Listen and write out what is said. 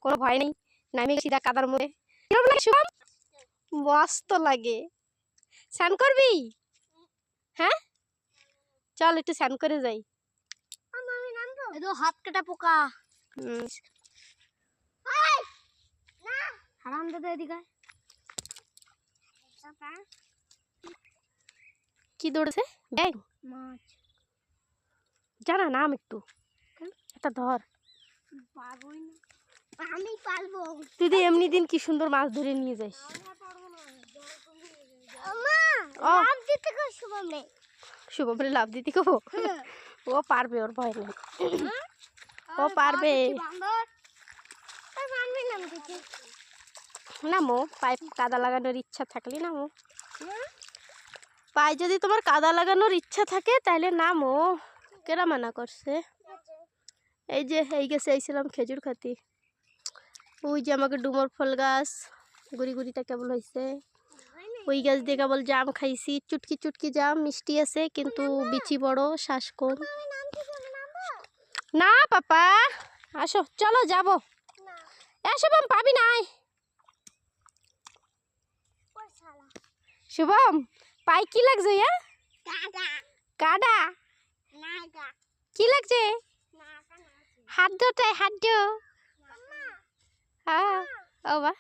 কোনো ভয় নেই, নামি সিধা কাদার মধ্যে। কিরকম লাগে শুভম? মস্ত লাগে। স্নান করবি? হ্যাঁ চল একটু স্নান করে যাই। হাত কাটা পোকা। হারাম দাদা এদিকে কি দৌড়েছে? ব্যাং মাছ জানা নাম একটু এটা ধর। পারবোই না, আমি পারবো। তুই তো এমনি দিন কি সুন্দর মাছ ধরে নিয়ে যাস। লাভ দিতে কো শুভম রে, শুভম রে লাভ দিতে কো? ও পারবে, ওর ভয় নেই, ও পারবে। নামো, পায়ে কাদা লাগানোর ইচ্ছা থাকলে নামো। পায়ে যদি তোমার কাদা লাগানোর ইচ্ছা থাকে তাহলে নামো, কেরা মানা করছে? এই যে এই গেছে এইছিলাম খেজুর খাতি, ওই যে আমাকে ডুমর ফল গাছ গুড়ি গুড়িটা কেবল হয়েছে, ওই গাছ দিয়ে কেবল জাম খাইছি, চুটকি চুটকি জাম, মিষ্টি আছে কিন্তু বিচি বড়, শ্বাস কম। না পাপা আসো, চলো যাবো। শুভম পাবি নাই। শুভম পাই কি লাগছে? কাদা কি লাগছে? হাত দোটাই হাত দো। হ্যাঁ ও বা